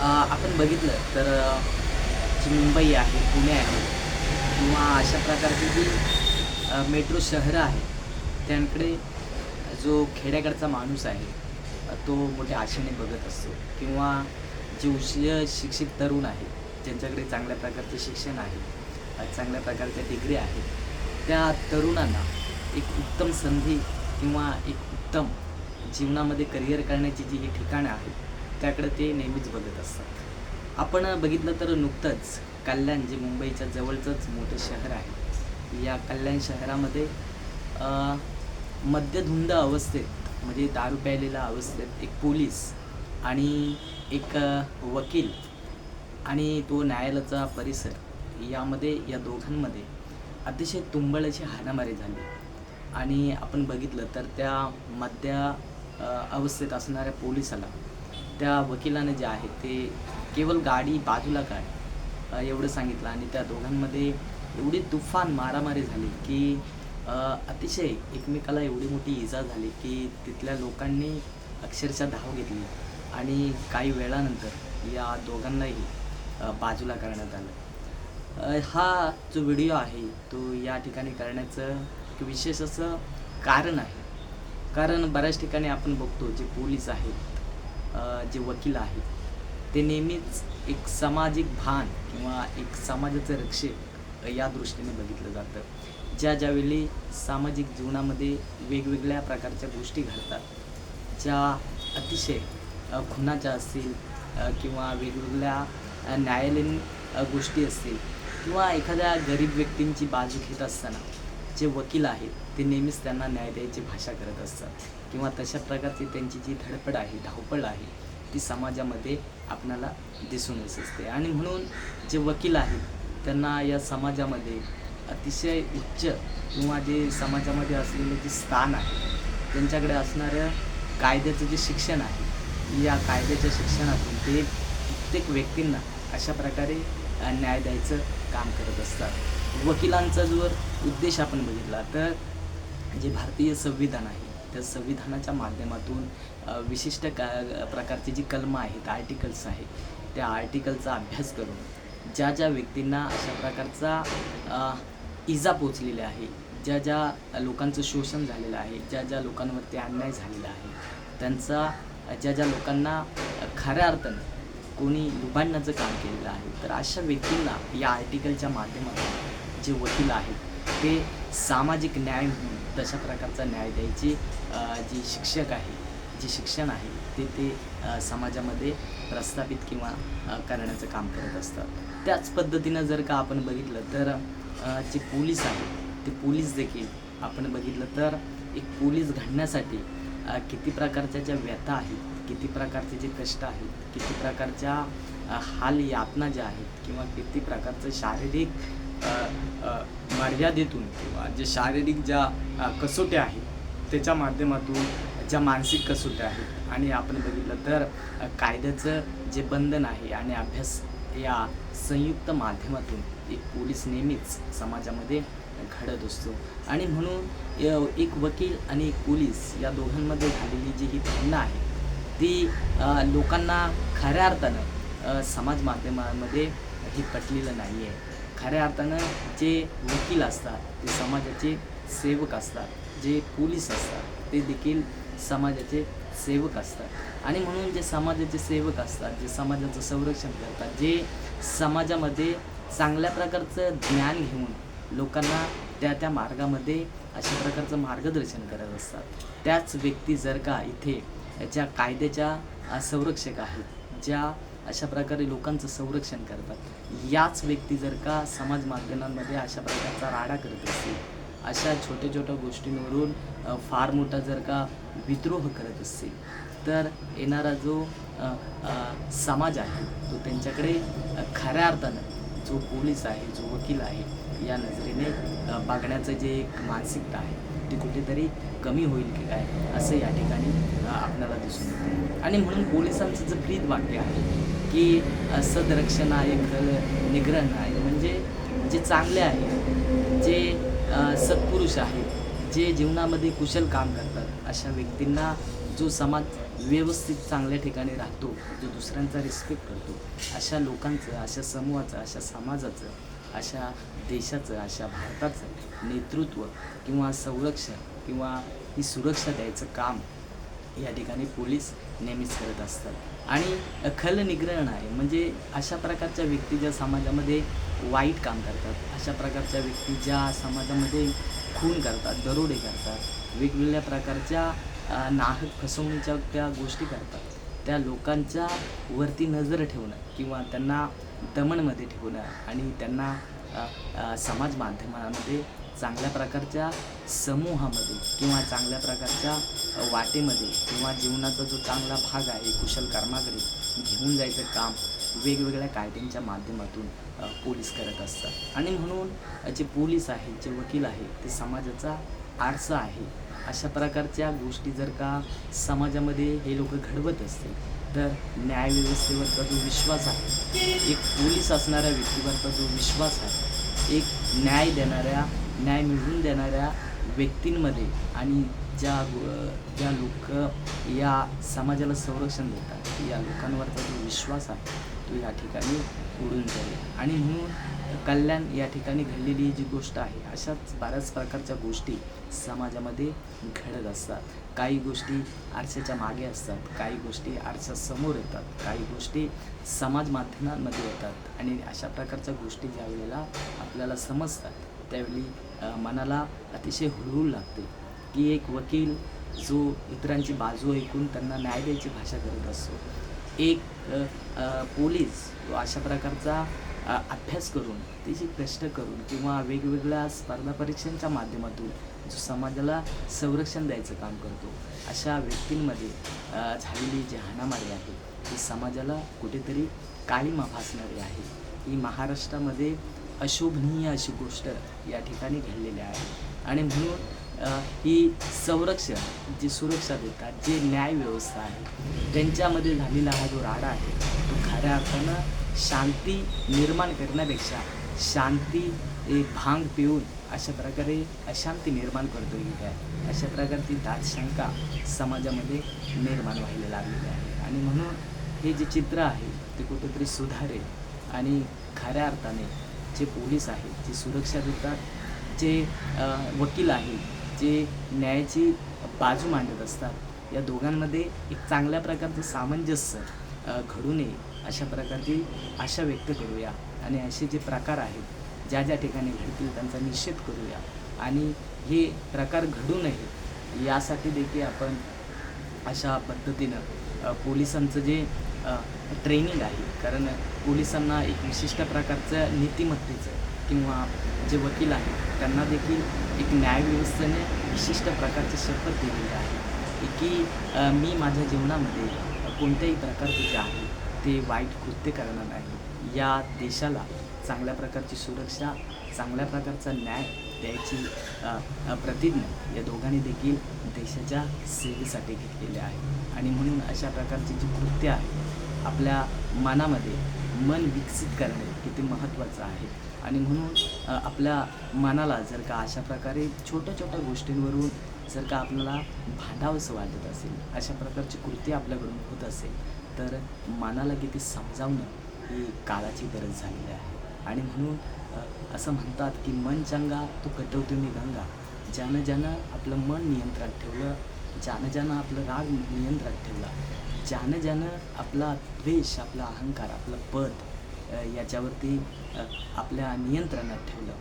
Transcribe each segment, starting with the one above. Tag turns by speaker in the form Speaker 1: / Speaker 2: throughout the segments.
Speaker 1: आपण बघितलं तर जी मुंबई आहे, पुणे आहे किंवा अशा प्रकारची जी मेट्रो शहरं आहेत, त्यांकडे जो खेड्याकडचा माणूस आहे, तो मोठ्या आशेने बघत असतो किंवा जे उच्च शिक्षित तरुण आहेत, ज्यांच्याकडे चांगल्या प्रकारचं शिक्षण आहे, चांगल्या प्रकारच्या डिग्री आहेत, त्या तरुणांना एक उत्तम संधी किंवा एक उत्तम जीवनामध्ये करिअर करण्याची जी ही ठिकाणं आहेत, त्याकडे ते नेहमीच बघत असतात. आपण बघितलं तर नुकतंच कल्याण जे मुंबईच्या जवळचंच मोठं शहर आहे. या कल्याण शहरामध्ये अ, मद्यधुंद अवस्थेत म्हणजे दारू प्यायलेल्या अवस्थेत एक पोलीस आणि एक वकील आणि तो न्यायालयाचा परिसर यामध्ये या दोघांमध्ये अतिशय तुंबळ अशी हाणामारी झाली. आणि आपण बघितलं तर त्या अवस्थेत असणाऱ्या पोलिसाला त्या वकिलाने जे आहे ते केवळ गाडी बाजूला काढ एवढं सांगितलं आणि त्या दोघांमध्ये एवढी तुफान मारामारी झाली की अतिशय एकमेकाला एवढी मोठी इजा झाली की तिथल्या लोकांनी अक्षरशः धाव घेतली आणि काही वेळानंतर या दोघांनाही बाजूला करण्यात आलं. हा जो व्हिडिओ आहे तो या ठिकाणी करण्याचं एक विशेष असं कारण आहे. कारण बऱ्याच ठिकाणी आपण बघतो जे पोलीस आहेत, जे वकील आहेत, ते नेहमीच एक सामाजिक भान किंवा एक समाजाचं रक्षक या दृष्टीने बघितलं जातं. ज्यावेळी सामाजिक जीवनामध्ये वेगवेगळ्या प्रकारच्या गोष्टी घडतात, ज्या अतिशय खुनाच्या असतील किंवा वेगवेगळ्या न्यायालयीन गोष्टी असतील किंवा एखाद्या गरीब व्यक्तींची बाजू घेत असताना जे वकील आहेत ते नेहमीच त्यांना न्याय द्यायची भाषा करत असतात किंवा तशा प्रकारची त्यांची जी धडपड आहे, धावपळ आहे, ती समाजामध्ये आपणाला दिसून येत असते. आणि म्हणून जे वकील आहेत त्यांना या समाजामध्ये अतिशय उच्च किंवा जे समाजामध्ये असलेलं जे स्थान आहे, त्यांच्याकडे असणारं कायद्याचं जे शिक्षण आहे, या कायद्याच्या शिक्षणातून ते प्रत्येक व्यक्तींना अशा प्रकारे न्याय द्यायचं काम करत असतात. वकिलांचा जर उद्देश आपण बघितला तर जे भारतीय संविधान आहे त्या संविधानाच्या माध्यमातून विशिष्ट प्रकारची जी कलमं आहेत, आर्टिकल्स आहेत, त्या आर्टिकलचा अभ्यास करून ज्या व्यक्तींना अशा प्रकारचा इजा पोचलेली आहे, ज्या लोकांचं शोषण झालेलं आहे, ज्या लोकांवरती अन्याय झालेला आहे, त्यांचा ज्या लोकांना खऱ्या अर्थानं कोणी लुबाडण्याचं काम केलेलं आहे, तर अशा व्यक्तींना या आर्टिकलच्या माध्यमातून जे वकील आहेत ते सामाजिक न्याय म्हणून तशा प्रकारचा न्याय द्यायची जी शिक्षक आहे, जे शिक्षण आहे ते समाजामध्ये प्रस्थापित किंवा करण्याचं काम करत असतात. त्याच पद्धतीनं जर का आपण बघितलं तर जे पोलीस आहेत ते पोलीस देखील आपण बघितलं तर एक पोलीस घडण्यासाठी किती प्रकारच्या ज्या व्यथा आहेत, किती प्रकारचे जे कष्ट आहेत, किती प्रकारच्या हाल यातना ज्या आहेत किंवा किती प्रकारचं शारीरिक मर्यादेतून किंवा जे शारीरिक ज्या कसोट्या आहेत त्याच्या माध्यमातून ज्या मानसिक कसोट्या आहेत आणि आपण बघितलं तर कायद्याचं जे बंधन आहे आणि अभ्यास या संयुक्त माध्यमातून एक पोलीस नेहमीच समाजामध्ये घडत असतो. आणि म्हणून एक वकील आणि एक पोलीस या दोघांमध्ये झालेली जी ही भांडणं आहे ती लोकांना खऱ्या अर्थानं समाज माध्यमामध्ये हे पटलेलं नाही आहे. खऱ्या अर्थानं जे वकील असतात ते समाजाचे सेवक असतात, जे पोलीस असतात ते देखील समाजाचे सेवक असतात. आणि म्हणून जे समाजाचे सेवक असतात, जे समाजाचं संरक्षण करतात, जे समाजामध्ये चांगल्या प्रकारचं ज्ञान घेऊन लोकांना त्या मार्गामध्ये अशा प्रकारचं मार्गदर्शन करत असतात, त्याच व्यक्ती जर का इथे ज्या कायद्याच्या संरक्षक आहेत, ज्या अशा प्रकारे लोकांचं संरक्षण करतात, याच व्यक्ती जर का समाज माध्यमांमध्ये अशा प्रकारचा राडा करत असतील, अशा छोट्या गोष्टींवरून फार मोठा जर का विद्रोह करत असतील, तर येणारा जो समाज आहे तो त्यांच्याकडे खऱ्या अर्थानं जो पोलीस आहे, जो वकील आहे, या नजरेने बघण्याचं जे एक मानसिकता आहे ती कुठेतरी कमी होईल की काय असं या ठिकाणी आपल्याला दिसून येतं. आणि म्हणून पोलिसांचं जे ब्रीद वाक्य आहे की सदरक्षणाय खल निग्रहणाय, म्हणजे जे चांगले आहे, जे सत्पुरुष आहेत, जे जीवनामध्ये कुशल काम करतात, अशा व्यक्तींना जो समाज व्यवस्थित चांगल्या ठिकाणी राहतो, जो दुसऱ्यांचा रिस्पेक्ट करतो, अशा लोकांचं, अशा समूहाचं, अशा समाजाचं, अशा देशाचं, अशा भारताचं नेतृत्व किंवा संरक्षण किंवा ही सुरक्षा द्यायचं काम या ठिकाणी पोलीस नेहमीच करत असतात. आणि खलनिग्रहण आहे म्हणजे अशा प्रकारच्या व्यक्ती ज्या समाजामध्ये वाईट काम करतात, अशा प्रकारच्या व्यक्ती ज्या समाजामध्ये खून करतात, दरोडे करतात, वेगवेगळ्या प्रकारच्या नाहक फसवणुकीच्या त्या गोष्टी करतात, त्या लोकांच्या वरती नजर ठेवणं किंवा त्यांना दमनमध्ये ठेवणं आणि त्यांना समाज माध्यमामध्ये चांगल्या प्रकारच्या समूहामध्ये किंवा चांगल्या प्रकारच्या वाटेमध्ये किंवा जीवनाचा जो चांगला भाग आहे कुशल कर्माकडे घेऊन जायचं काम वेगवेगळ्या कायद्यांच्या माध्यमातून पोलीस करत असतात. आणि म्हणून जे पोलीस आहेत, जे वकील आहेत, ते समाजाचा आरसा आहे. अशा प्रकारच्या गोष्टी जर का समाजामध्ये हे लोक घडवत असतील तर न्यायव्यवस्थेवरचा जो विश्वास आहे, एक पोलीस असणाऱ्या व्यक्तीवरचा जो विश्वास आहे, एक न्याय मिळवून देणाऱ्या व्यक्तींमध्ये आणि ज्या लोक या समाजाला संरक्षण देतात, या लोकांवरचा जो विश्वास आहे तो या ठिकाणी उडून जाईल. आणि म्हणून कल्याण या ठिकाणी घडलेली जी गोष्ट आहे, अशाच बऱ्याच प्रकारच्या गोष्टी समाजामध्ये घडत असतात. काही गोष्टी आरशाच्या मागे असतात, काही गोष्टी आरशासमोर येतात, काही गोष्टी समाज माध्यमांमध्ये येतात. आणि अशा प्रकारच्या गोष्टी ज्या वेळेला आपल्याला समजतात त्यावेळी मनाला अतिशय हुळहुळ लागते की एक वकील जो इतरांची बाजू ऐकून त्यांना न्याय द्यायची भाषा करत असतो, एक पोलीस तो अशा प्रकारचा अभ्यास करून, त्याची कष्ट करून किंवा वेगवेगळ्या स्पर्धा परीक्षांच्या माध्यमातून जो समाजाला संरक्षण द्यायचं काम करतो, अशा व्यक्तींमध्ये झालेली जी हाणामारी आहे ती समाजाला कुठेतरी काळिमा फासणारी आहे. ही महाराष्ट्रामध्ये अशोभनीय अशी गोष्ट या ठिकाणी घडलेली आहे. आणि म्हणून ही संरक्षण, जी सुरक्षा देतात, जे न्याय व्यवस्था आहे, त्यांच्यामध्ये झालेला हा जो राडा आहे तो खऱ्या अर्थानं शांती निर्माण करण्यापेक्षा शांती भांग पिऊन अशा प्रकारे अशांती निर्माण करतो की काय, अशा प्रकारची दाटशंका समाजामध्ये निर्माण व्हायला लागलेली आहे. आणि म्हणून हे जे चित्र आहे ते कुठेतरी सुधारेल आणि खऱ्या अर्थाने जे पोलीस आहेत, जे सुरक्षा देतात, जे वकील आहेत, जे न्यायाची बाजू मांडत असतात, या दोघांमध्ये एक चांगल्या प्रकारचं सामंजस्य घडू नये अशा प्रकारची आशा व्यक्त करूया. आणि असे जे प्रकार आहेत ज्या ज्या ठिकाणी घडतील त्यांचा निषेध करूया. आणि हे प्रकार घडू नये यासाठी देखील आपण अशा पद्धतीनं पोलिसांचं जे ट्रेनिंग आहे, कारण पोलिसांना एक विशिष्ट प्रकारचं नीतिमत्तेचं किंवा जे वकील आहेत त्यांना देखील एक न्यायव्यवस्थेने विशिष्ट प्रकारची शपथ दिलेली आहे की मी माझ्या जीवनामध्ये कोणत्याही प्रकारचं जे आहे ते वाईट कृत्य करणार नाही, या देशाला चांगल्या प्रकारची सुरक्षा, चांगल्या प्रकारचा न्याय द्यायची प्रतिज्ञा या दोघांनी देखील देशाच्या सेवेसाठी घेतलेली आहे. आणि म्हणून अशा प्रकारची जी कृत्य आहे आपल्या मनामध्ये मन विकसित करणे किती महत्त्वाचं आहे. आणि म्हणून आपल्या मनाला जर का अशा प्रकारे छोट्या छोट्या गोष्टींवरून जर का आपल्याला भांडावंसं वाटत असेल, अशा प्रकारची कृती आपल्याकडून होत असेल तर मनाला किती समजावणं ही काळाची गरज झालेली आहे. आणि म्हणून असं म्हणतात की मन चंगा तो कटवतो मी गंगा. ज्यानं आपलं मन नियंत्रणात ठेवलं, ज्यानं आपलं राग नियंत्रणात ठेवला, ज्यानं आपला द्वेष, आपला अहंकार, आपलं पद याच्यावरती आपल्या नियंत्रणात ठेवलं,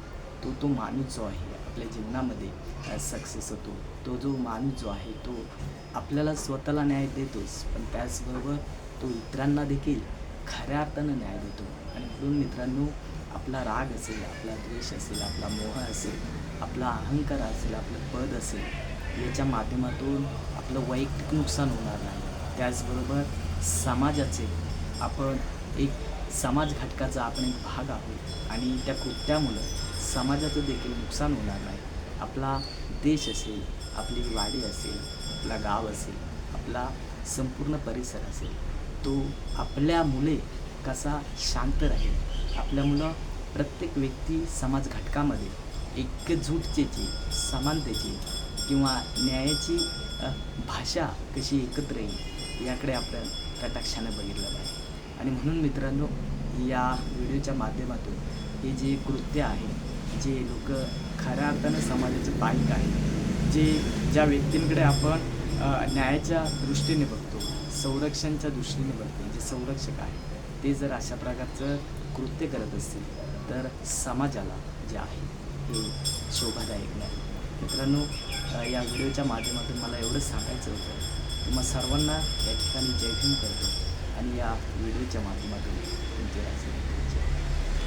Speaker 1: तो माणूस जो आहे आपल्या जीवनामध्ये सक्सेस होतो. तो जो माणूस जो आहे तो आपल्याला स्वतःला न्याय देतोच, पण त्याचबरोबर तो इतरांना देखील खऱ्या अर्थानं न्याय देतो. आणि म्हणून मित्रांनो, आपला राग असेल, आपला द्वेष असेल, आपला मोह असेल, आपला अहंकार असेल, आपलं पद असेल, याच्या माध्यमातून आपलं वैयक्तिक नुकसान होणार नाही. त्याचबरोबर समाजाचे आपण एक समाज घटकाचा आपण एक भाग आहोत आणि त्या कृत्यामुळं समाजाचं देखील नुकसान होणार नाही. आपला देश असेल, आपली वाडी असेल, आपला गाव असेल, आपला संपूर्ण परिसर असेल, तो आपल्या मुले कसा शांत राहील, आपल्या मुलं प्रत्येक व्यक्ती समाज घटकामध्ये एकजुटतेची, समानतेची किंवा न्यायाची भाषा कशी एकत्र येईल याकडे आपण कटाक्षाने बघितलं पाहिजे. आणि म्हणून मित्रांनो, या व्हिडिओच्या माध्यमातून हे जे कृत्य आहे, जे लोक खऱ्या अर्थानं समाजाचे पाईक आहेत, ज्या व्यक्तींकडे आपण न्यायाच्या दृष्टीने बघतो, संरक्षणच्या दृष्टीने बघतो, जे संरक्षक आहेत ते जर अशा प्रकारचं कृत्य करत असतील तर समाजाला जे आहे हे शोभादायक नाही. मित्रांनो, या व्हिडिओच्या माध्यमातून मला एवढंच सांगायचं होतं. तुम्हा सर्वांना या ठिकाणी जय भीम करतो आणि या व्हिडिओच्या माध्यमातून तुमचे